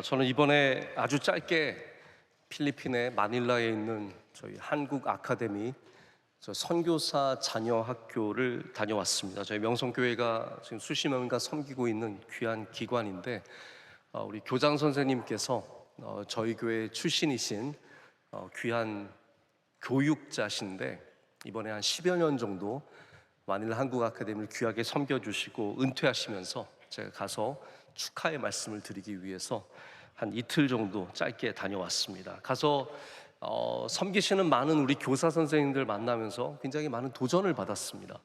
저는 이번에 아주 짧게 필리핀의 마닐라에 있는 저희 한국 아카데미 선교사 자녀 학교를 다녀왔습니다. 저희 명성교회가 지금 수십 명과 섬기고 있는 귀한 기관인데, 우리 교장 선생님께서 저희 교회 출신이신 귀한 교육자신데, 이번에 한 10여 년 정도 마닐라 한국 아카데미를 귀하게 섬겨주시고 은퇴하시면서 제가 가서 축하의 말씀을 드리기 위해서 한 이틀 정도 짧게 다녀왔습니다. 가서 섬기시는 많은 우리 교사 선생님들 만나면서 굉장히 많은 도전을 받았습니다.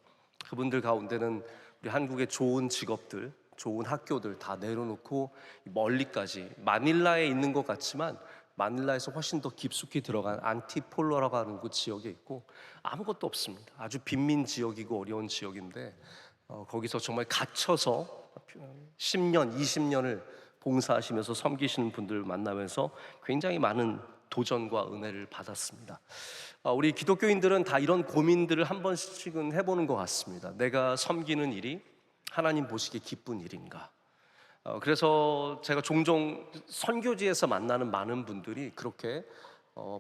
그분들 가운데는 우리 한국의 좋은 직업들, 좋은 학교들 다 내려놓고 멀리까지, 마닐라에 있는 것 같지만 마닐라에서 훨씬 더 깊숙이 들어간 안티폴로라고 하는 그 지역에 있고 아무것도 없습니다. 아주 빈민 지역이고 어려운 지역인데, 거기서 정말 갇혀서 10년, 20년을 봉사하시면서 섬기시는 분들 만나면서 굉장히 많은 도전과 은혜를 받았습니다. 우리 기독교인들은 다 이런 고민들을 한 번씩은 해보는 것 같습니다. 내가 섬기는 일이 하나님 보시기에 기쁜 일인가? 그래서 제가 종종 선교지에서 만나는 많은 분들이 그렇게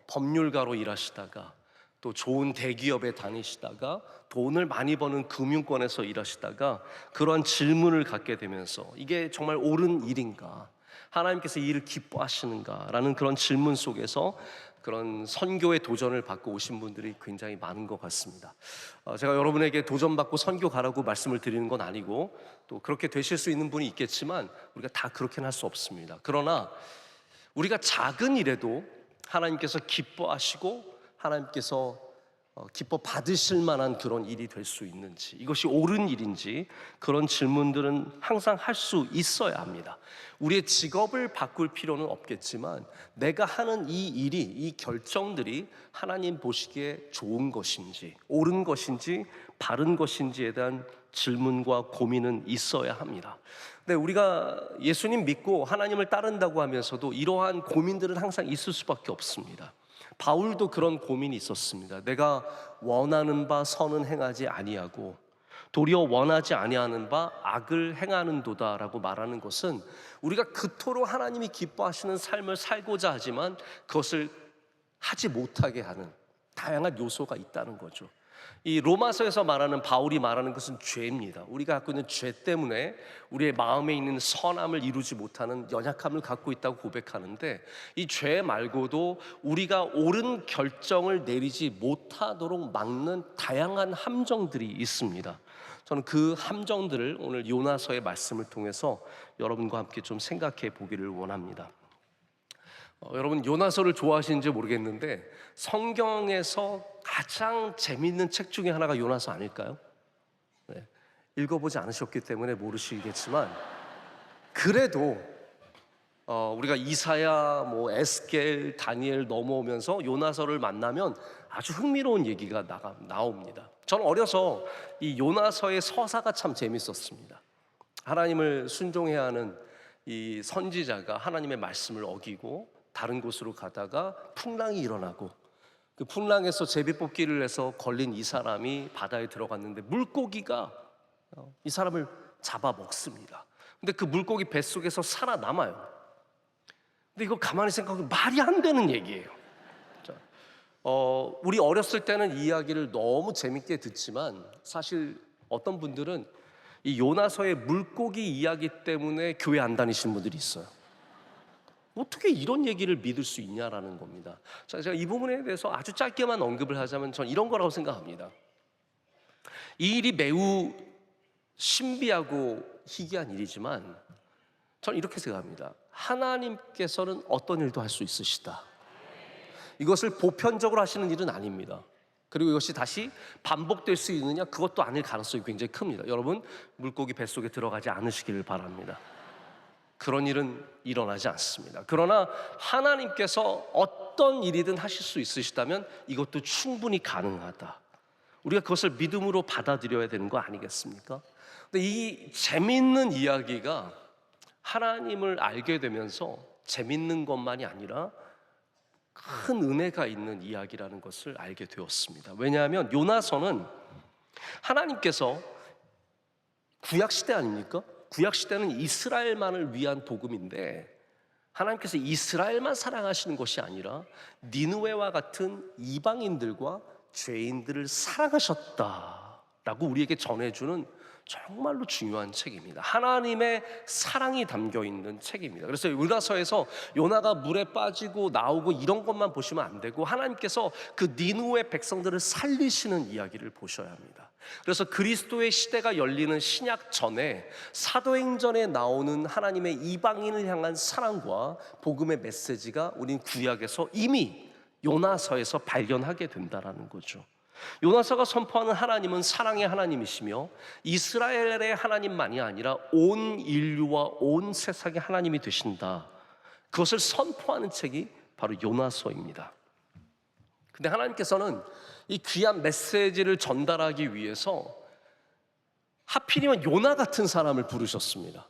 법률가로 일하시다가 또 좋은 대기업에 다니시다가 돈을 많이 버는 금융권에서 일하시다가 그러한 질문을 갖게 되면서 이게 정말 옳은 일인가? 하나님께서 이 일을 기뻐하시는가? 라는 그런 질문 속에서 그런 선교의 도전을 받고 오신 분들이 굉장히 많은 것 같습니다. 제가 여러분에게 도전받고 선교 가라고 말씀을 드리는 건 아니고, 또 그렇게 되실 수 있는 분이 있겠지만 우리가 다 그렇게는 할 수 없습니다. 그러나 우리가 작은 일에도 하나님께서 기뻐하시고 하나님께서 기뻐 받으실 만한 그런 일이 될 수 있는지, 이것이 옳은 일인지, 그런 질문들은 항상 할 수 있어야 합니다. 우리의 직업을 바꿀 필요는 없겠지만 내가 하는 이 일이, 이 결정들이 하나님 보시기에 좋은 것인지, 옳은 것인지, 바른 것인지에 대한 질문과 고민은 있어야 합니다. 근데 우리가 예수님 믿고 하나님을 따른다고 하면서도 이러한 고민들은 항상 있을 수밖에 없습니다. 바울도 그런 고민이 있었습니다. 내가 원하는 바 선은 행하지 아니하고 도리어 원하지 아니하는 바 악을 행하는도다라고 말하는 것은 우리가 그토록 하나님이 기뻐하시는 삶을 살고자 하지만 그것을 하지 못하게 하는 다양한 요소가 있다는 거죠. 이 로마서에서 말하는, 바울이 말하는 것은 죄입니다. 우리가 갖고 있는 죄 때문에 우리의 마음에 있는 선함을 이루지 못하는 연약함을 갖고 있다고 고백하는데, 이 죄 말고도 우리가 옳은 결정을 내리지 못하도록 막는 다양한 함정들이 있습니다. 저는 그 함정들을 오늘 요나서의 말씀을 통해서 여러분과 함께 좀 생각해 보기를 원합니다. 여러분, 요나서를 좋아하시는지 모르겠는데 성경에서 가장 재미있는 책 중에 하나가 요나서 아닐까요? 네, 읽어보지 않으셨기 때문에 모르시겠지만, 그래도 우리가 이사야, 에스겔, 다니엘 넘어오면서 요나서를 만나면 아주 흥미로운 얘기가 나옵니다. 저는 어려서 이 요나서의 서사가 참 재밌었습니다. 하나님을 순종해야 하는 이 선지자가 하나님의 말씀을 어기고 다른 곳으로 가다가 풍랑이 일어나고, 그 풍랑에서 제비뽑기를 해서 걸린 이 사람이 바다에 들어갔는데 물고기가 이 사람을 잡아먹습니다. 근데 그 물고기 뱃속에서 살아남아요. 근데 이거 가만히 생각하면 말이 안 되는 얘기예요. 우리 어렸을 때는 이 이야기를 너무 재밌게 듣지만 사실 어떤 분들은 이 요나서의 물고기 이야기 때문에 교회 안 다니시는 분들이 있어요. 어떻게 이런 얘기를 믿을 수 있냐라는 겁니다. 제가 이 부분에 대해서 아주 짧게만 언급을 하자면 전 이런 거라고 생각합니다. 이 일이 매우 신비하고 희귀한 일이지만 전 이렇게 생각합니다. 하나님께서는 어떤 일도 할 수 있으시다. 이것을 보편적으로 하시는 일은 아닙니다. 그리고 이것이 다시 반복될 수 있느냐? 그것도 아닐 가능성이 굉장히 큽니다. 여러분, 물고기 뱃속에 들어가지 않으시기를 바랍니다. 그런 일은 일어나지 않습니다. 그러나 하나님께서 어떤 일이든 하실 수 있으시다면 이것도 충분히 가능하다. 우리가 그것을 믿음으로 받아들여야 되는 거 아니겠습니까? 근데 이 재밌는 이야기가 하나님을 알게 되면서 재밌는 것만이 아니라 큰 은혜가 있는 이야기라는 것을 알게 되었습니다. 왜냐하면 요나서는 하나님께서 구약시대 아닙니까? 구약시대는 이스라엘만을 위한 복음인데 하나님께서 이스라엘만 사랑하시는 것이 아니라 니느웨와 같은 이방인들과 죄인들을 사랑하셨다라고 우리에게 전해주는 정말로 중요한 책입니다. 하나님의 사랑이 담겨 있는 책입니다. 그래서 요나서에서 요나가 물에 빠지고 나오고 이런 것만 보시면 안 되고 하나님께서 그 니느웨 백성들을 살리시는 이야기를 보셔야 합니다. 그래서 그리스도의 시대가 열리는 신약 전에 사도행전에 나오는 하나님의 이방인을 향한 사랑과 복음의 메시지가 우린 구약에서 이미 요나서에서 발견하게 된다라는 거죠. 요나서가 선포하는 하나님은 사랑의 하나님이시며 이스라엘의 하나님만이 아니라 온 인류와 온 세상의 하나님이 되신다. 그것을 선포하는 책이 바로 요나서입니다. 근데 하나님께서는 이 귀한 메시지를 전달하기 위해서 하필이면 요나 같은 사람을 부르셨습니다.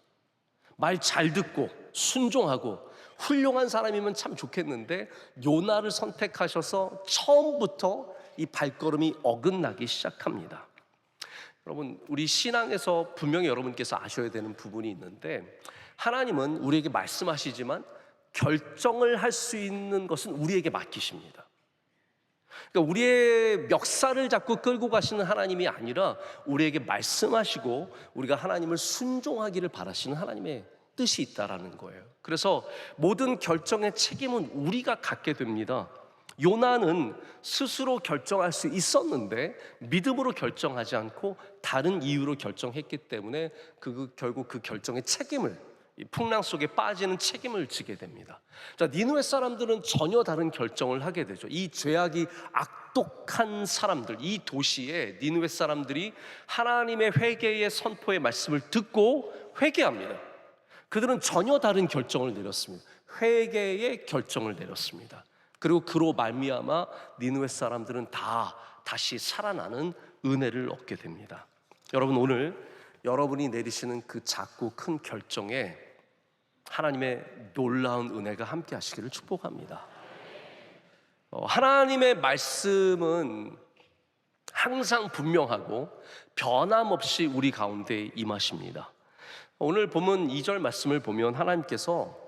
말 잘 듣고 순종하고 훌륭한 사람이면 참 좋겠는데 요나를 선택하셔서 처음부터 이 발걸음이 어긋나기 시작합니다. 여러분, 우리 신앙에서 분명히 여러분께서 아셔야 되는 부분이 있는데 하나님은 우리에게 말씀하시지만 결정을 할 수 있는 것은 우리에게 맡기십니다. 그러니까 우리의 멱살을 잡고 끌고 가시는 하나님이 아니라 우리에게 말씀하시고 우리가 하나님을 순종하기를 바라시는 하나님의 뜻이 있다라는 거예요. 그래서 모든 결정의 책임은 우리가 갖게 됩니다. 요나는 스스로 결정할 수 있었는데 믿음으로 결정하지 않고 다른 이유로 결정했기 때문에 결국 그 결정의 책임을, 이 풍랑 속에 빠지는 책임을 지게 됩니다. 자, 니느웨 사람들은 전혀 다른 결정을 하게 되죠. 이 죄악이 악독한 사람들, 이 도시에 니느웨 사람들이 하나님의 회개의 선포의 말씀을 듣고 회개합니다. 그들은 전혀 다른 결정을 내렸습니다. 회개의 결정을 내렸습니다. 그리고 그로 말미암아 니느웨 사람들은 다시 살아나는 은혜를 얻게 됩니다. 여러분, 오늘 여러분이 내리시는 그 작고 큰 결정에 하나님의 놀라운 은혜가 함께 하시기를 축복합니다. 하나님의 말씀은 항상 분명하고 변함없이 우리 가운데 임하십니다. 오늘 본문 2절 말씀을 보면 하나님께서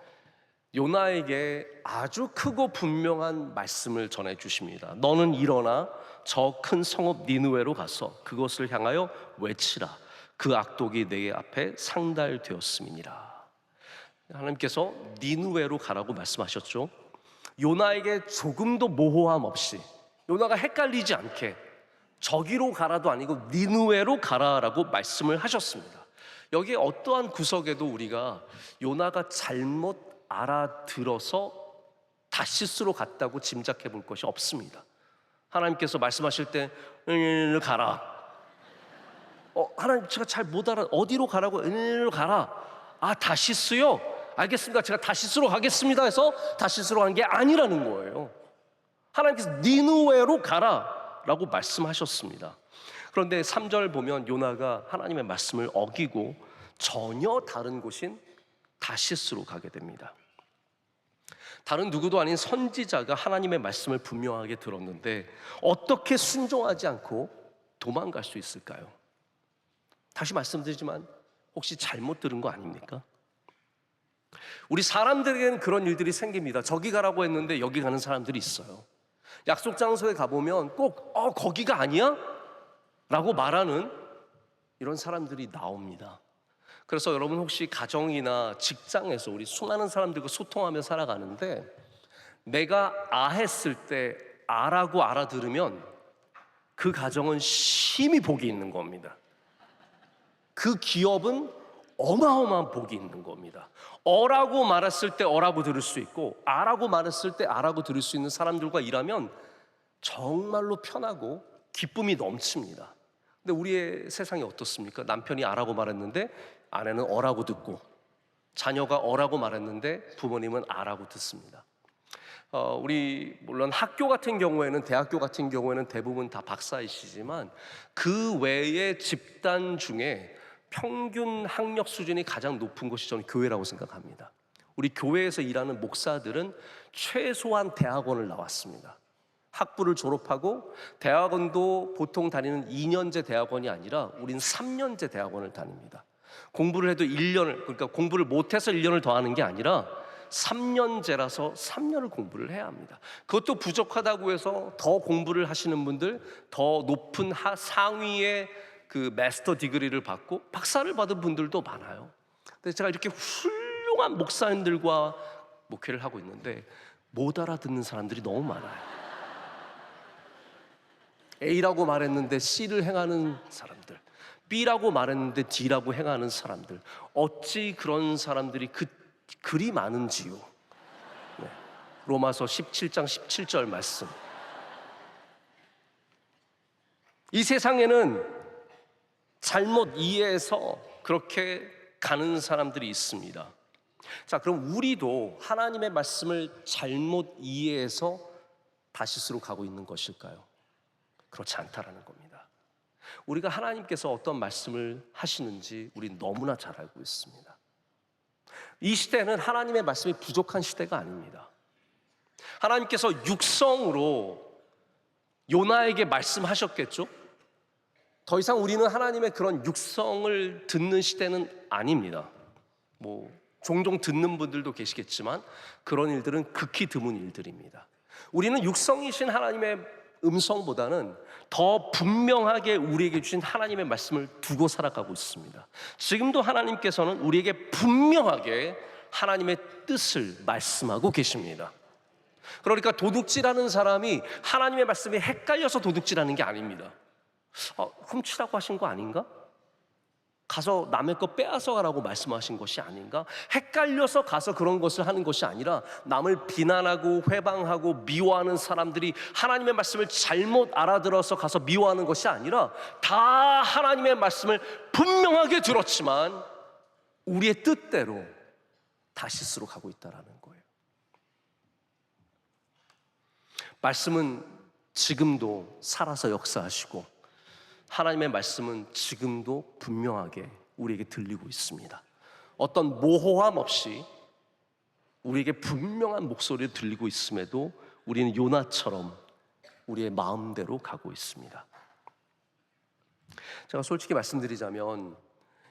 요나에게 아주 크고 분명한 말씀을 전해주십니다. 너는 일어나 저 큰 성읍 니느웨로 가서 그것을 향하여 외치라. 그 악독이 내 앞에 상달되었음이니라. 하나님께서 니느웨로 가라고 말씀하셨죠. 요나에게 조금도 모호함 없이, 요나가 헷갈리지 않게 저기로 가라도 아니고 니느웨로 가라라고 말씀을 하셨습니다. 여기에 어떠한 구석에도 우리가 요나가 잘못 알아들어서 다시스로 갔다고 짐작해 볼 것이 없습니다. 하나님께서 말씀하실 때 가라. 하나님, 제가 잘 못 알아. 어디로 가라고? 가라. 다시스요? 알겠습니다. 제가 다시스로 가겠습니다 해서 다시스로 간 게 아니라는 거예요. 하나님께서 니느웨로 가라 라고 말씀하셨습니다. 그런데 3절 보면 요나가 하나님의 말씀을 어기고 전혀 다른 곳인 다시스로 가게 됩니다. 다른 누구도 아닌 선지자가 하나님의 말씀을 분명하게 들었는데 어떻게 순종하지 않고 도망갈 수 있을까요? 다시 말씀드리지만 혹시 잘못 들은 거 아닙니까? 우리 사람들에게는 그런 일들이 생깁니다. 저기 가라고 했는데 여기 가는 사람들이 있어요. 약속 장소에 가보면 꼭 거기가 아니야? 라고 말하는 이런 사람들이 나옵니다. 그래서 여러분, 혹시 가정이나 직장에서 우리 수많은 사람들과 소통하며 살아가는데 내가 했을 때 라고 알아들으면 그 가정은 심히 복이 있는 겁니다. 그 기업은 어마어마한 복이 있는 겁니다. 라고 말했을 때 라고 들을 수 있고 라고 말했을 때 라고 들을 수 있는 사람들과 일하면 정말로 편하고 기쁨이 넘칩니다. 근데 우리의 세상이 어떻습니까? 남편이 라고 말했는데 아내는 라고 듣고, 자녀가 라고 말했는데 부모님은 라고 듣습니다. 우리 물론 학교 같은 경우에는, 대학교 같은 경우에는 대부분 다 박사이시지만 그 외의 집단 중에 평균 학력 수준이 가장 높은 곳이 저는 교회라고 생각합니다. 우리 교회에서 일하는 목사들은 최소한 대학원을 나왔습니다. 학부를 졸업하고 대학원도 보통 다니는 2년제 대학원이 아니라 우린 3년제 대학원을 다닙니다. 공부를 해도 1년을, 그러니까 공부를 못해서 1년을 더 하는 게 아니라 3년제라서 3년을 공부를 해야 합니다. 그것도 부족하다고 해서 더 공부를 하시는 분들, 더 높은 상위의 그 마스터 디그리를 받고 박사를 받은 분들도 많아요. 근데 제가 이렇게 훌륭한 목사님들과 목회를 하고 있는데 못 알아듣는 사람들이 너무 많아요. A라고 말했는데 C를 행하는 사람들, B라고 말했는데 D라고 행하는 사람들, 어찌 그런 사람들이 그리 많은지요. 네. 로마서 17장 17절 말씀. 이 세상에는 잘못 이해해서 그렇게 가는 사람들이 있습니다. 자, 그럼 우리도 하나님의 말씀을 잘못 이해해서 다시스로 가고 있는 것일까요? 그렇지 않다라는 겁니다. 우리가 하나님께서 어떤 말씀을 하시는지 우리 너무나 잘 알고 있습니다. 이 시대는 하나님의 말씀이 부족한 시대가 아닙니다. 하나님께서 육성으로 요나에게 말씀하셨겠죠? 더 이상 우리는 하나님의 그런 육성을 듣는 시대는 아닙니다. 종종 듣는 분들도 계시겠지만 그런 일들은 극히 드문 일들입니다. 우리는 육성이신 하나님의 음성보다는 더 분명하게 우리에게 주신 하나님의 말씀을 두고 살아가고 있습니다. 지금도 하나님께서는 우리에게 분명하게 하나님의 뜻을 말씀하고 계십니다. 그러니까 도둑질하는 사람이 하나님의 말씀이 헷갈려서 도둑질하는 게 아닙니다. 훔치라고 하신 거 아닌가? 가서 남의 거 빼앗아 가라고 말씀하신 것이 아닌가? 헷갈려서 가서 그런 것을 하는 것이 아니라 남을 비난하고 회방하고 미워하는 사람들이 하나님의 말씀을 잘못 알아들어서 가서 미워하는 것이 아니라 다 하나님의 말씀을 분명하게 들었지만 우리의 뜻대로 다시스로 가고 있다는 거예요. 말씀은 지금도 살아서 역사하시고 하나님의 말씀은 지금도 분명하게 우리에게 들리고 있습니다. 어떤 모호함 없이 우리에게 분명한 목소리를 들리고 있음에도 우리는 요나처럼 우리의 마음대로 가고 있습니다. 제가 솔직히 말씀드리자면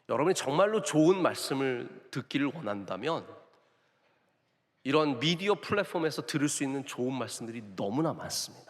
여러분이 정말로 좋은 말씀을 듣기를 원한다면 이런 미디어 플랫폼에서 들을 수 있는 좋은 말씀들이 너무나 많습니다.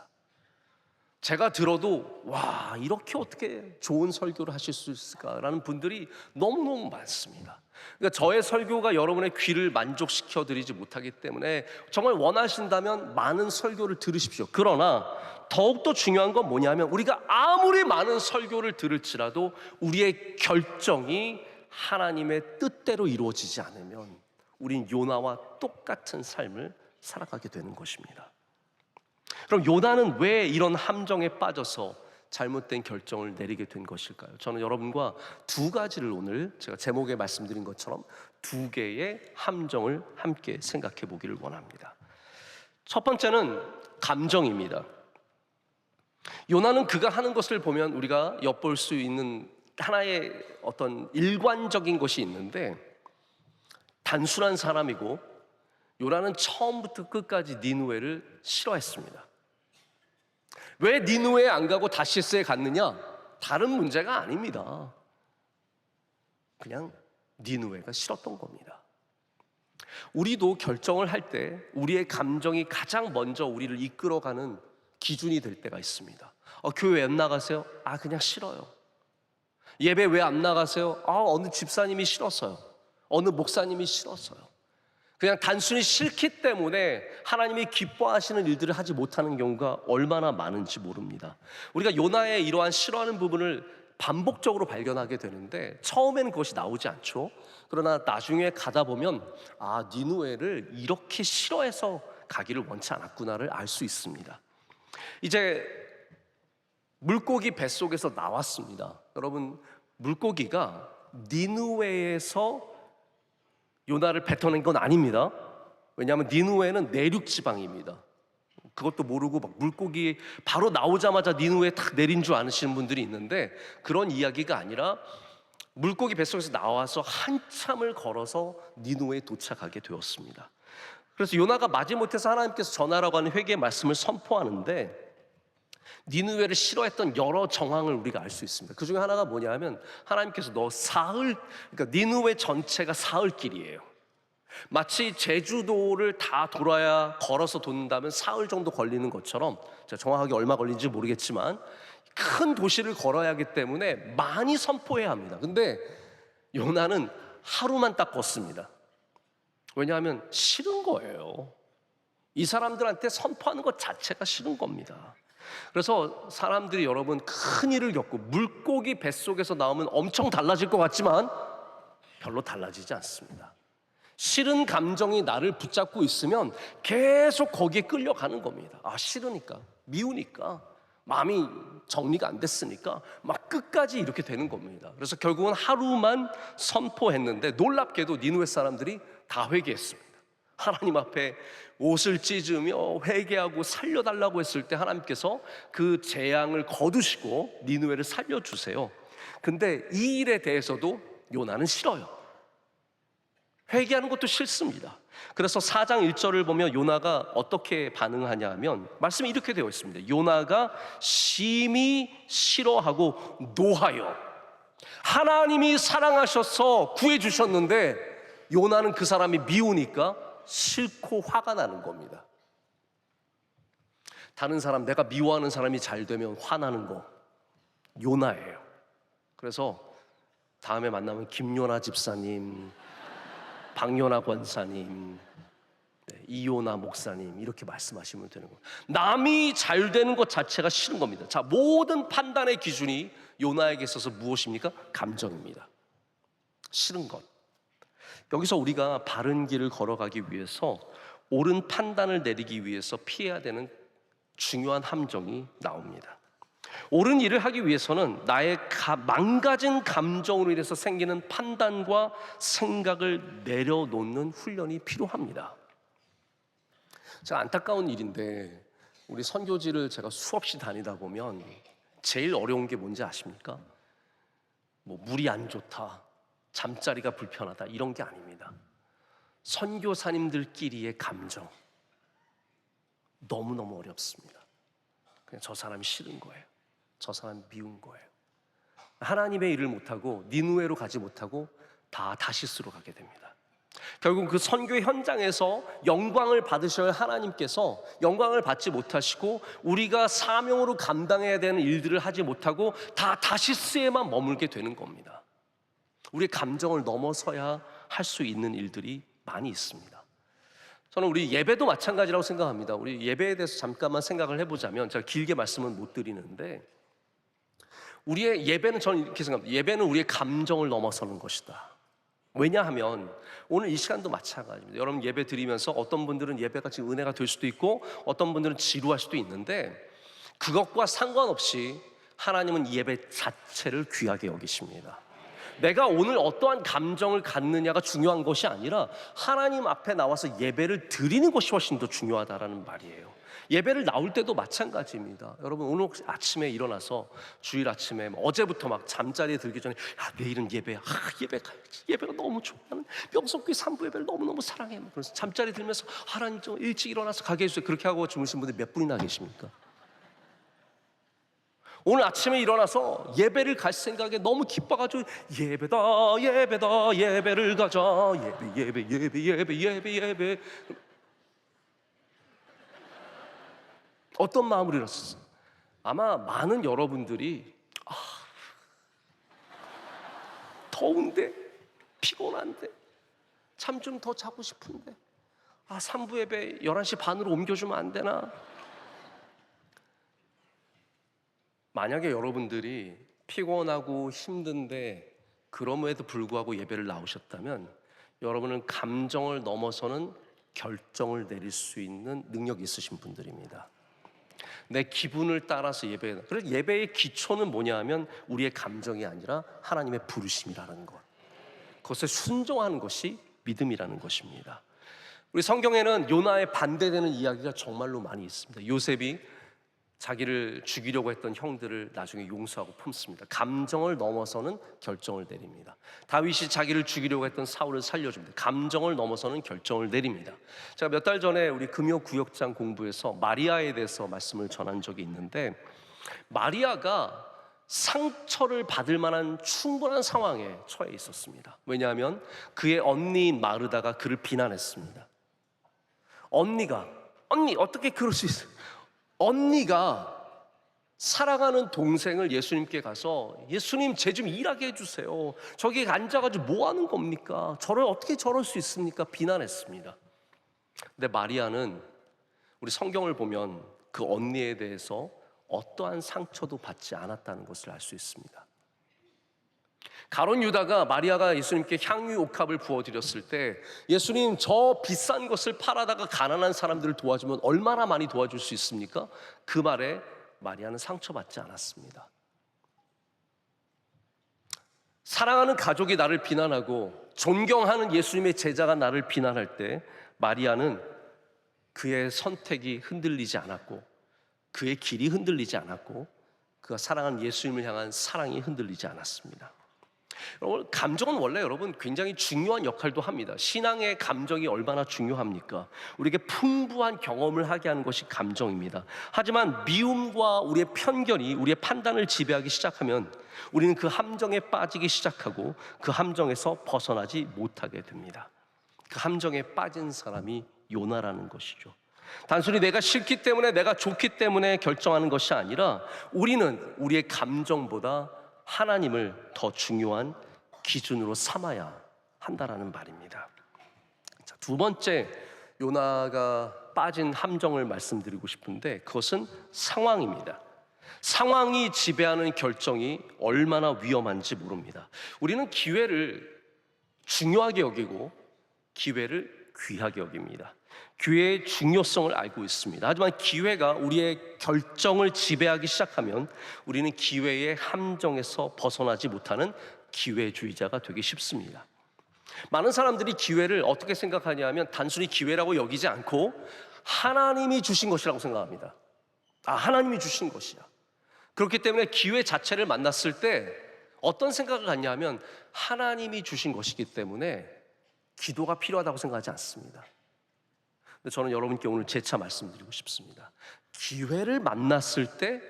제가 들어도 와, 이렇게 어떻게 좋은 설교를 하실 수 있을까라는 분들이 너무너무 많습니다. 그러니까 저의 설교가 여러분의 귀를 만족시켜 드리지 못하기 때문에 정말 원하신다면 많은 설교를 들으십시오. 그러나 더욱더 중요한 건 뭐냐면 우리가 아무리 많은 설교를 들을지라도 우리의 결정이 하나님의 뜻대로 이루어지지 않으면 우린 요나와 똑같은 삶을 살아가게 되는 것입니다. 그럼 요나는 왜 이런 함정에 빠져서 잘못된 결정을 내리게 된 것일까요? 저는 여러분과 두 가지를 오늘 제가 제목에 말씀드린 것처럼 두 개의 함정을 함께 생각해 보기를 원합니다. 첫 번째는 감정입니다. 요나는 그가 하는 것을 보면 우리가 엿볼 수 있는 하나의 어떤 일관적인 것이 있는데 단순한 사람이고 요나는 처음부터 끝까지 니느웨를 싫어했습니다. 왜 니느웨에 안 가고 다시스에 갔느냐? 다른 문제가 아닙니다. 그냥 니느웨가 싫었던 겁니다. 우리도 결정을 할 때 우리의 감정이 가장 먼저 우리를 이끌어가는 기준이 될 때가 있습니다. 교회 왜 안 나가세요? 그냥 싫어요. 예배 왜 안 나가세요? 어느 집사님이 싫었어요. 어느 목사님이 싫었어요. 그냥 단순히 싫기 때문에 하나님이 기뻐하시는 일들을 하지 못하는 경우가 얼마나 많은지 모릅니다. 우리가 요나의 이러한 싫어하는 부분을 반복적으로 발견하게 되는데 처음에는 그것이 나오지 않죠. 그러나 나중에 가다 보면 니느웨를 이렇게 싫어해서 가기를 원치 않았구나를 알 수 있습니다. 이제 물고기 뱃속에서 나왔습니다. 여러분, 물고기가 니느웨에서 요나를 뱉어낸 건 아닙니다. 왜냐하면 니느웨는 내륙 지방입니다. 그것도 모르고 막 물고기 바로 나오자마자 니느웨에 탁 내린 줄 아시는 분들이 있는데 그런 이야기가 아니라 물고기 뱃속에서 나와서 한참을 걸어서 니느웨에 도착하게 되었습니다. 그래서 요나가 마지못해서 하나님께서 전하라고 하는 회개의 말씀을 선포하는데 니느웨를 싫어했던 여러 정황을 우리가 알 수 있습니다. 그 중에 하나가 뭐냐면 하나님께서 그러니까 니느웨 전체가 사흘길이에요. 마치 제주도를 다 돌아야 걸어서 돈다면 사흘 정도 걸리는 것처럼, 제가 정확하게 얼마 걸리는지 모르겠지만 큰 도시를 걸어야 하기 때문에 많이 선포해야 합니다. 근데 요나는 하루만 딱 걷습니다. 왜냐하면 싫은 거예요. 이 사람들한테 선포하는 것 자체가 싫은 겁니다. 그래서 사람들이, 여러분, 큰 일을 겪고 물고기 뱃속에서 나오면 엄청 달라질 것 같지만 별로 달라지지 않습니다. 싫은 감정이 나를 붙잡고 있으면 계속 거기에 끌려가는 겁니다. 싫으니까, 미우니까, 마음이 정리가 안 됐으니까 막 끝까지 이렇게 되는 겁니다. 그래서 결국은 하루만 선포했는데 놀랍게도 니느웨 사람들이 다 회개했습니다. 하나님 앞에 옷을 찢으며 회개하고 살려달라고 했을 때 하나님께서 그 재앙을 거두시고 니느웨를 살려주세요. 근데 이 일에 대해서도 요나는 싫어요. 회개하는 것도 싫습니다. 그래서 4장 1절을 보면 요나가 어떻게 반응하냐 하면 말씀이 이렇게 되어 있습니다. 요나가 심히 싫어하고 노하여, 하나님이 사랑하셔서 구해주셨는데 요나는 그 사람이 미우니까 싫고 화가 나는 겁니다. 다른 사람, 내가 미워하는 사람이 잘 되면 화나는 거 요나예요. 그래서 다음에 만나면 김요나 집사님, 박요나 권사님, 이요나 목사님 이렇게 말씀하시면 되는 거예요. 남이 잘 되는 것 자체가 싫은 겁니다. 자, 모든 판단의 기준이 요나에게 있어서 무엇입니까? 감정입니다. 싫은 것. 여기서 우리가 바른 길을 걸어가기 위해서, 옳은 판단을 내리기 위해서 피해야 되는 중요한 함정이 나옵니다. 옳은 일을 하기 위해서는 나의 망가진 감정으로 인해서 생기는 판단과 생각을 내려놓는 훈련이 필요합니다. 제가 안타까운 일인데, 우리 선교지를 제가 수없이 다니다 보면 제일 어려운 게 뭔지 아십니까? 물이 안 좋다, 잠자리가 불편하다, 이런 게 아닙니다. 선교사님들끼리의 감정, 너무너무 어렵습니다. 그냥 저 사람이 싫은 거예요. 저 사람이 미운 거예요. 하나님의 일을 못하고 니느웨로 가지 못하고 다 다시스로 가게 됩니다. 결국 그 선교 현장에서 영광을 받으셔야 하나님께서 영광을 받지 못하시고 우리가 사명으로 감당해야 되는 일들을 하지 못하고 다 다시스에만 머물게 되는 겁니다. 우리의 감정을 넘어서야 할 수 있는 일들이 많이 있습니다. 저는 우리 예배도 마찬가지라고 생각합니다. 우리 예배에 대해서 잠깐만 생각을 해보자면, 제가 길게 말씀은 못 드리는데, 우리의 예배는, 저는 이렇게 생각합니다. 예배는 우리의 감정을 넘어서는 것이다. 왜냐하면 오늘 이 시간도 마찬가지입니다. 여러분 예배 드리면서 어떤 분들은 예배가 지금 은혜가 될 수도 있고 어떤 분들은 지루할 수도 있는데, 그것과 상관없이 하나님은 예배 자체를 귀하게 여기십니다. 내가 오늘 어떠한 감정을 갖느냐가 중요한 것이 아니라 하나님 앞에 나와서 예배를 드리는 것이 훨씬 더 중요하다라는 말이에요. 예배를 나올 때도 마찬가지입니다. 여러분 오늘 아침에 일어나서, 주일 아침에 어제부터 막 잠자리에 들기 전에 내일은 예배야, 예배 가야지, 예배가 너무 좋아, 나는 명성교회 3부 예배를 너무너무 사랑해, 그래서 잠자리 들면서 하나님 좀 일찍 일어나서 가게 해주세요. 그렇게 하고 주무신 분들 몇 분이나 계십니까? 오늘 아침에 일어나서 예배를 갈 생각에 너무 기뻐가지고 예배다 예배다 예배를 가자, 예배 예배 예배 예배 예배 예배. 어떤 마음으로 일어났어요? 아마 많은 여러분들이 더운데, 피곤한데, 참 좀 더 자고 싶은데, 3부 예배 11시 반으로 옮겨주면 안 되나? 만약에 여러분들이 피곤하고 힘든데 그럼에도 불구하고 예배를 나오셨다면, 여러분은 감정을 넘어서는 결정을 내릴 수 있는 능력이 있으신 분들입니다. 내 기분을 따라서 그래서 예배의 기초는 뭐냐 하면 우리의 감정이 아니라 하나님의 부르심이라는 것, 그것에 순종하는 것이 믿음이라는 것입니다. 우리 성경에는 요나에 반대되는 이야기가 정말로 많이 있습니다. 요셉이 자기를 죽이려고 했던 형들을 나중에 용서하고 품습니다. 감정을 넘어서는 결정을 내립니다. 다윗이 자기를 죽이려고 했던 사울을 살려줍니다. 감정을 넘어서는 결정을 내립니다. 제가 몇 달 전에 우리 금요 구역장 공부에서 마리아에 대해서 말씀을 전한 적이 있는데, 마리아가 상처를 받을 만한 충분한 상황에 처해 있었습니다. 왜냐하면 그의 언니인 마르다가 그를 비난했습니다. 언니 어떻게 그럴 수 있어요? 언니가 사랑하는 동생을 예수님께 가서 예수님 쟤 좀 일하게 해주세요. 저기 앉아가지고 뭐 하는 겁니까? 어떻게 저럴 수 있습니까? 비난했습니다. 근데 마리아는 우리 성경을 보면 그 언니에 대해서 어떠한 상처도 받지 않았다는 것을 알 수 있습니다. 가룟 유다가 마리아가 예수님께 향유 옥합을 부어드렸을 때 예수님 저 비싼 것을 팔아다가 가난한 사람들을 도와주면 얼마나 많이 도와줄 수 있습니까? 그 말에 마리아는 상처받지 않았습니다. 사랑하는 가족이 나를 비난하고 존경하는 예수님의 제자가 나를 비난할 때 마리아는 그의 선택이 흔들리지 않았고 그의 길이 흔들리지 않았고 그가 사랑하는 예수님을 향한 사랑이 흔들리지 않았습니다. 여러분, 감정은 원래 굉장히 중요한 역할도 합니다. 신앙의 감정이 얼마나 중요합니까? 우리에게 풍부한 경험을 하게 하는 것이 감정입니다. 하지만 미움과 우리의 편견이 우리의 판단을 지배하기 시작하면 우리는 그 함정에 빠지기 시작하고 그 함정에서 벗어나지 못하게 됩니다. 그 함정에 빠진 사람이 요나라는 것이죠. 단순히 내가 싫기 때문에, 내가 좋기 때문에 결정하는 것이 아니라 우리는 우리의 감정보다 하나님을 더 중요한 기준으로 삼아야 한다라는 말입니다. 자, 두 번째 요나가 빠진 함정을 말씀드리고 싶은데 그것은 상황입니다. 상황이 지배하는 결정이 얼마나 위험한지 모릅니다. 우리는 기회를 중요하게 여기고 기회를 귀하게 여깁니다. 기회의 중요성을 알고 있습니다. 하지만 기회가 우리의 결정을 지배하기 시작하면 우리는 기회의 함정에서 벗어나지 못하는 기회주의자가 되기 쉽습니다. 많은 사람들이 기회를 어떻게 생각하냐면 단순히 기회라고 여기지 않고 하나님이 주신 것이라고 생각합니다. 하나님이 주신 것이야. 그렇기 때문에 기회 자체를 만났을 때 어떤 생각을 갖냐면 하나님이 주신 것이기 때문에 기도가 필요하다고 생각하지 않습니다. 근데 저는 여러분께 오늘 재차 말씀드리고 싶습니다. 기회를 만났을 때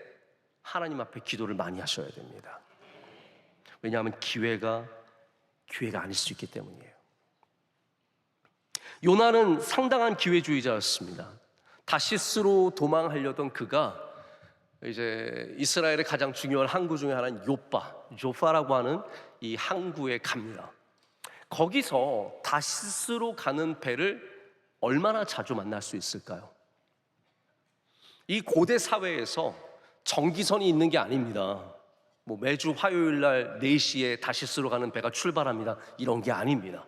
하나님 앞에 기도를 많이 하셔야 됩니다. 왜냐하면 기회가 아닐 수 있기 때문이에요. 요나는 상당한 기회주의자였습니다. 다시스로 도망하려던 그가 이제 이스라엘의 가장 중요한 항구 중에 하나인 요파라고 하는 이 항구에 갑니다. 거기서 다시스로 가는 배를 얼마나 자주 만날 수 있을까요? 이 고대 사회에서 정기선이 있는 게 아닙니다. 매주 화요일 날 4시에 다시스로 가는 배가 출발합니다. 이런 게 아닙니다.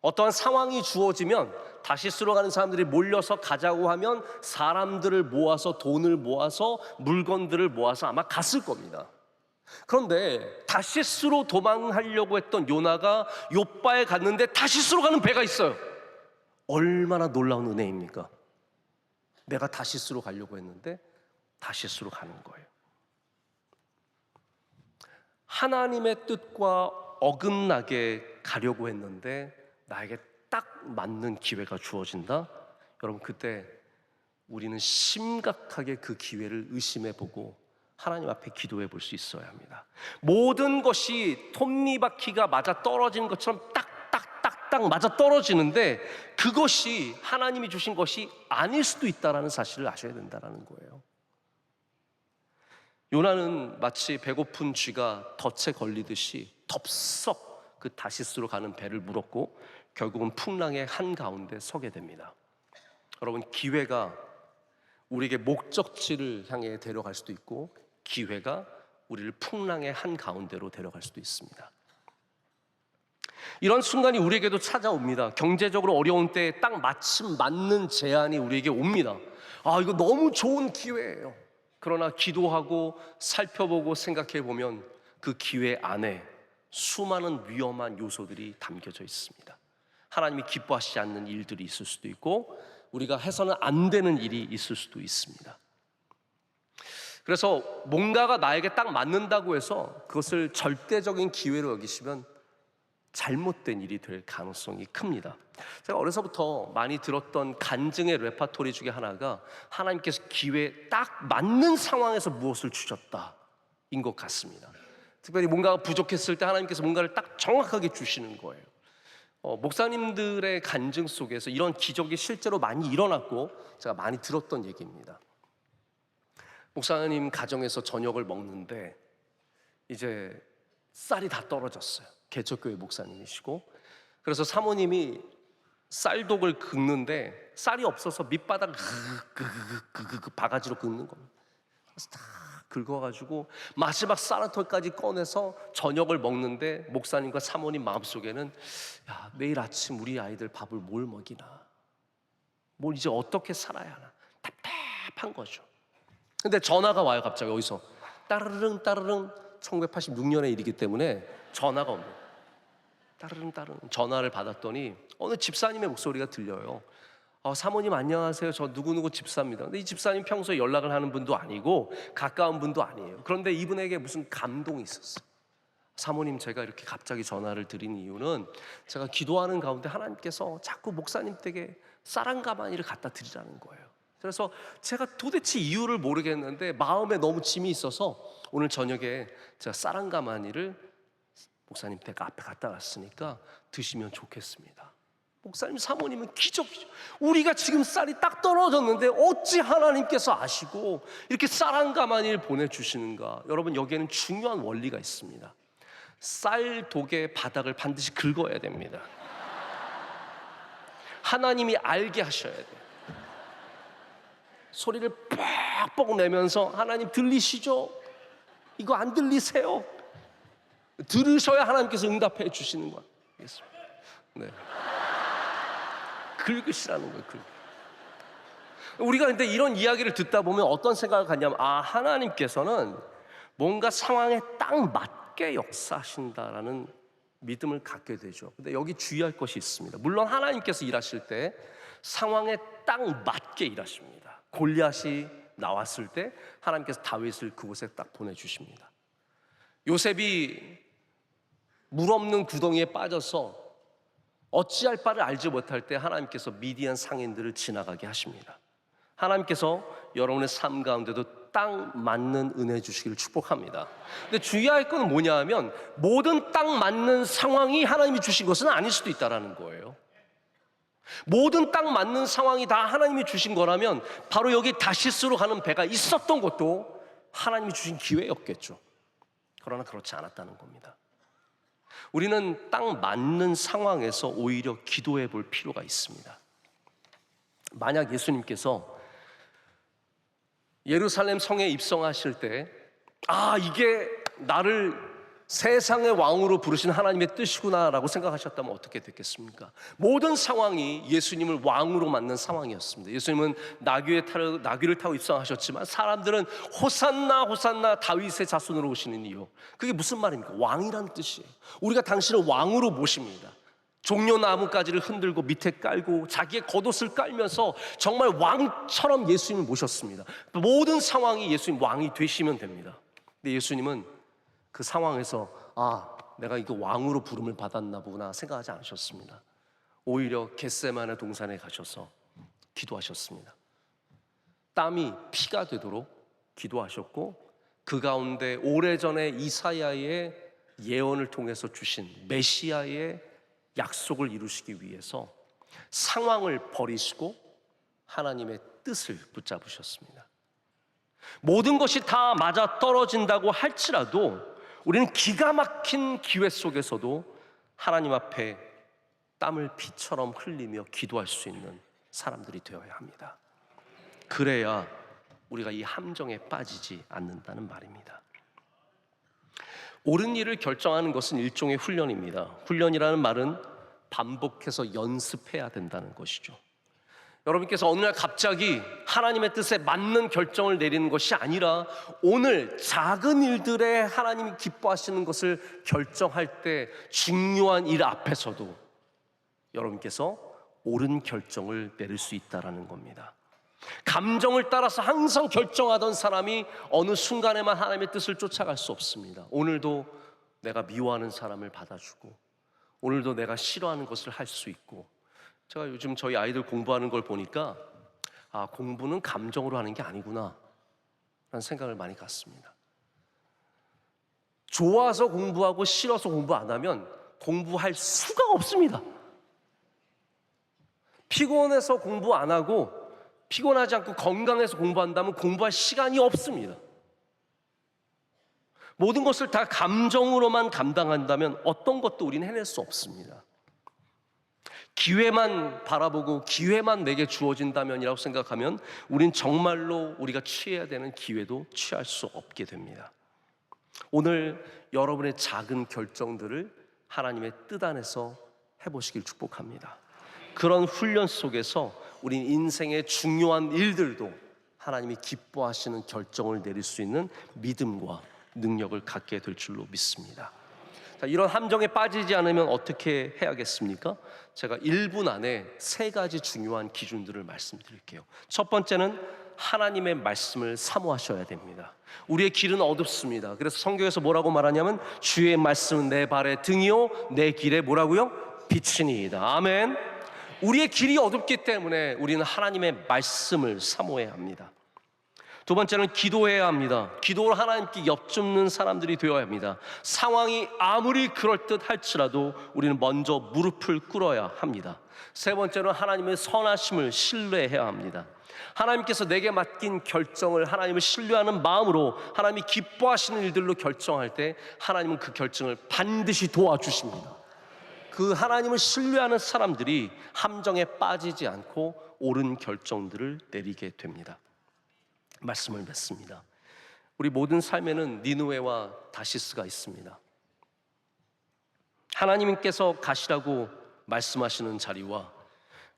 어떠한 상황이 주어지면 다시스로 가는 사람들이 몰려서 가자고 하면 사람들을 모아서 돈을 모아서 물건들을 모아서 아마 갔을 겁니다. 그런데 다시스로 도망하려고 했던 요나가 요빠에 갔는데 다시스로 가는 배가 있어요. 얼마나 놀라운 은혜입니까? 내가 다시스로 가려고 했는데 다시스로 가는 거예요. 하나님의 뜻과 어긋나게 가려고 했는데 나에게 딱 맞는 기회가 주어진다? 여러분, 그때 우리는 심각하게 그 기회를 의심해보고 하나님 앞에 기도해 볼 수 있어야 합니다. 모든 것이 톱니바퀴가 맞아 떨어지는 것처럼 딱딱딱딱 맞아 떨어지는데 그것이 하나님이 주신 것이 아닐 수도 있다는 사실을 아셔야 된다는 거예요. 요나는 마치 배고픈 쥐가 덫에 걸리듯이 덥석 그 다시스로 가는 배를 물었고 결국은 풍랑의 한가운데 서게 됩니다. 여러분, 기회가 우리에게 목적지를 향해 데려갈 수도 있고 기회가 우리를 풍랑의 한가운데로 데려갈 수도 있습니다. 이런 순간이 우리에게도 찾아옵니다. 경제적으로 어려운 때에 딱 마침 맞는 제안이 우리에게 옵니다. 이거 너무 좋은 기회예요. 그러나 기도하고 살펴보고 생각해보면 그 기회 안에 수많은 위험한 요소들이 담겨져 있습니다. 하나님이 기뻐하시지 않는 일들이 있을 수도 있고 우리가 해서는 안 되는 일이 있을 수도 있습니다. 그래서 뭔가가 나에게 딱 맞는다고 해서 그것을 절대적인 기회로 여기시면 잘못된 일이 될 가능성이 큽니다. 제가 어려서부터 많이 들었던 간증의 레파토리 중에 하나가 하나님께서 기회에 딱 맞는 상황에서 무엇을 주셨다, 것 같습니다. 특별히 뭔가가 부족했을 때 하나님께서 뭔가를 딱 정확하게 주시는 거예요. 목사님들의 간증 속에서 이런 기적이 실제로 많이 일어났고 제가 많이 들었던 얘기입니다. 목사님 가정에서 저녁을 먹는데 이제 쌀이 다 떨어졌어요. 개척교회 목사님이시고, 그래서 사모님이 쌀독을 긁는데 쌀이 없어서 밑바닥을 바가지로 긁는 겁니다. 그래서 다 긁어가지고 마지막 쌀 한 톨까지 꺼내서 저녁을 먹는데 목사님과 사모님 마음속에는 야, 내일 아침 우리 아이들 밥을 뭘 먹이나, 뭘 이제 어떻게 살아야 하나, 답답한 거죠. 근데 전화가 와요. 갑자기 어디서 따르릉 1986년의 일이기 때문에 전화가 옵니다. 따르릉 전화를 받았더니 어느 집사님의 목소리가 들려요. 사모님 안녕하세요. 저 누구누구 집사입니다. 근데 이 집사님 평소에 연락을 하는 분도 아니고 가까운 분도 아니에요. 그런데 이분에게 무슨 감동이 있었어요. 사모님, 제가 이렇게 갑자기 전화를 드린 이유는 제가 기도하는 가운데 하나님께서 자꾸 목사님 댁에 쌀 한 가마니를 갖다 드리라는 거예요. 그래서 제가 도대체 이유를 모르겠는데 마음에 너무 짐이 있어서 오늘 저녁에 제가 쌀 한 가마니를 목사님 댁 앞에 갖다 놨으니까 드시면 좋겠습니다. 목사님, 사모님은 기적이죠. 우리가 지금 쌀이 딱 떨어졌는데 어찌 하나님께서 아시고 이렇게 쌀 한 가마니를 보내주시는가. 여러분, 여기에는 중요한 원리가 있습니다. 쌀독의 바닥을 반드시 긁어야 됩니다. 하나님이 알게 하셔야 돼요. 소리를 뻑뻑 내면서 하나님 들리시죠? 이거 안 들리세요? 들으셔야 하나님께서 응답해 주시는 거예요. 네. 긁으시라는 거예요. 우리가 근데 이런 이야기를 듣다 보면 어떤 생각을 갖냐면, 하나님께서는 뭔가 상황에 딱 맞게 역사하신다라는 믿음을 갖게 되죠. 근데 여기 주의할 것이 있습니다. 물론 하나님께서 일하실 때 상황에 딱 맞게 일하십니다. 골리앗이 나왔을 때 하나님께서 다윗을 그곳에 딱 보내주십니다. 요셉이 물 없는 구덩이에 빠져서 어찌할 바를 알지 못할 때 하나님께서 미디안 상인들을 지나가게 하십니다. 하나님께서 여러분의 삶 가운데도 딱 맞는 은혜 주시기를 축복합니다. 근데 주의할 건 뭐냐 하면 모든 딱 맞는 상황이 하나님이 주신 것은 아닐 수도 있다는 거예요. 모든 딱 맞는 상황이 다 하나님이 주신 거라면 바로 여기 다시스로 가는 배가 있었던 것도 하나님이 주신 기회였겠죠. 그러나 그렇지 않았다는 겁니다. 우리는 딱 맞는 상황에서 오히려 기도해 볼 필요가 있습니다. 만약 예수님께서 예루살렘 성에 입성하실 때 이게 나를 세상의 왕으로 부르신 하나님의 뜻이구나라고 생각하셨다면 어떻게 됐겠습니까? 모든 상황이 예수님을 왕으로 만든 상황이었습니다. 예수님은 나귀를 타고 입성하셨지만 사람들은 호산나 호산나 다윗의 자손으로 오시는 이유, 그게 무슨 말입니까? 왕이라는 뜻이에요. 우리가 당신을 왕으로 모십니다. 종려나무가지를 흔들고 밑에 깔고 자기의 겉옷을 깔면서 정말 왕처럼 예수님을 모셨습니다. 모든 상황이 예수님 왕이 되시면 됩니다. 근데 예수님은 그 상황에서 내가 이거 왕으로 부름을 받았나 보구나 생각하지 않으셨습니다. 오히려 겟세마네 동산에 가셔서 기도하셨습니다. 땀이 피가 되도록 기도하셨고, 그 가운데 오래전에 이사야의 예언을 통해서 주신 메시아의 약속을 이루시기 위해서 상황을 버리시고 하나님의 뜻을 붙잡으셨습니다. 모든 것이 다 맞아 떨어진다고 할지라도 우리는 기가 막힌 기회 속에서도 하나님 앞에 땀을 피처럼 흘리며 기도할 수 있는 사람들이 되어야 합니다. 그래야 우리가 이 함정에 빠지지 않는다는 말입니다. 옳은 일을 결정하는 것은 일종의 훈련입니다. 훈련이라는 말은 반복해서 연습해야 된다는 것이죠. 여러분께서 어느 날 갑자기 하나님의 뜻에 맞는 결정을 내리는 것이 아니라 오늘 작은 일들에 하나님이 기뻐하시는 것을 결정할 때 중요한 일 앞에서도 여러분께서 옳은 결정을 내릴 수 있다는 겁니다. 감정을 따라서 항상 결정하던 사람이 어느 순간에만 하나님의 뜻을 쫓아갈 수 없습니다. 오늘도 내가 미워하는 사람을 받아주고, 오늘도 내가 싫어하는 것을 할 수 있고, 제가 요즘 저희 아이들 공부하는 걸 보니까 공부는 감정으로 하는 게 아니구나 라는 생각을 많이 갖습니다. 좋아서 공부하고 싫어서 공부 안 하면 공부할 수가 없습니다. 피곤해서 공부 안 하고 피곤하지 않고 건강해서 공부한다면 공부할 시간이 없습니다. 모든 것을 다 감정으로만 감당한다면 어떤 것도 우리는 해낼 수 없습니다. 기회만 바라보고 기회만 내게 주어진다면이라고 생각하면 우린 정말로 우리가 취해야 되는 기회도 취할 수 없게 됩니다. 오늘 여러분의 작은 결정들을 하나님의 뜻 안에서 해보시길 축복합니다. 그런 훈련 속에서 우린 인생의 중요한 일들도 하나님이 기뻐하시는 결정을 내릴 수 있는 믿음과 능력을 갖게 될 줄로 믿습니다. 자, 이런 함정에 빠지지 않으면 어떻게 해야겠습니까? 제가 1분 안에 3가지 중요한 기준들을 말씀드릴게요. 첫 번째는 하나님의 말씀을 사모하셔야 됩니다. 우리의 길은 어둡습니다. 그래서 성경에서 뭐라고 말하냐면 주의 말씀은 내 발의 등이요 내 길에 뭐라고요? 빛이니이다. 아멘. 우리의 길이 어둡기 때문에 우리는 하나님의 말씀을 사모해야 합니다. 두 번째는 기도해야 합니다. 기도로 하나님께 엽줍는 사람들이 되어야 합니다. 상황이 아무리 그럴듯할지라도 우리는 먼저 무릎을 꿇어야 합니다. 세 번째는 하나님의 선하심을 신뢰해야 합니다. 하나님께서 내게 맡긴 결정을 하나님을 신뢰하는 마음으로 하나님이 기뻐하시는 일들로 결정할 때 하나님은 그 결정을 반드시 도와주십니다. 그 하나님을 신뢰하는 사람들이 함정에 빠지지 않고 옳은 결정들을 내리게 됩니다. 말씀을 맺습니다. 우리 모든 삶에는 니느웨와 다시스가 있습니다. 하나님께서 가시라고 말씀하시는 자리와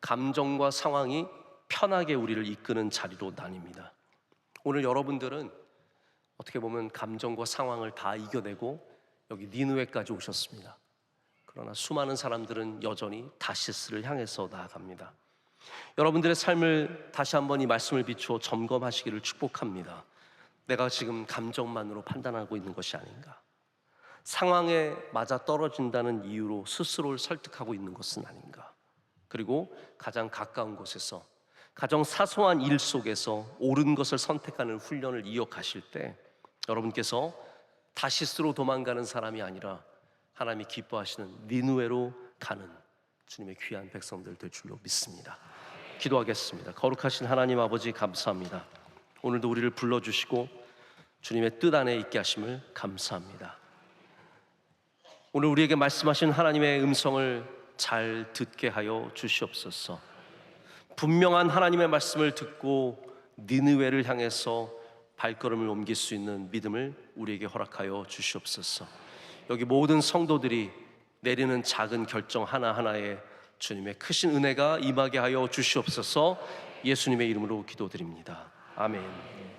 감정과 상황이 편하게 우리를 이끄는 자리로 나뉩니다. 오늘 여러분들은 어떻게 보면 감정과 상황을 다 이겨내고 여기 니느웨까지 오셨습니다. 그러나 수많은 사람들은 여전히 다시스를 향해서 나아갑니다. 여러분들의 삶을 다시 한번 이 말씀을 비추어 점검하시기를 축복합니다. 내가 지금 감정만으로 판단하고 있는 것이 아닌가? 상황에 맞아 떨어진다는 이유로 스스로를 설득하고 있는 것은 아닌가? 그리고 가장 가까운 곳에서 가장 사소한 일 속에서 옳은 것을 선택하는 훈련을 이어가실 때 여러분께서 다시스로 도망가는 사람이 아니라 하나님이 기뻐하시는 니느웨로 가는 주님의 귀한 백성들 될 줄로 믿습니다. 기도하겠습니다. 거룩하신 하나님 아버지 감사합니다. 오늘도 우리를 불러주시고 주님의 뜻 안에 있게 하심을 감사합니다. 오늘 우리에게 말씀하신 하나님의 음성을 잘 듣게 하여 주시옵소서. 분명한 하나님의 말씀을 듣고 니느웨를 향해서 발걸음을 옮길 수 있는 믿음을 우리에게 허락하여 주시옵소서. 여기 모든 성도들이 내리는 작은 결정 하나하나에 주님의 크신 은혜가 임하게 하여 주시옵소서. 예수님의 이름으로 기도드립니다. 아멘.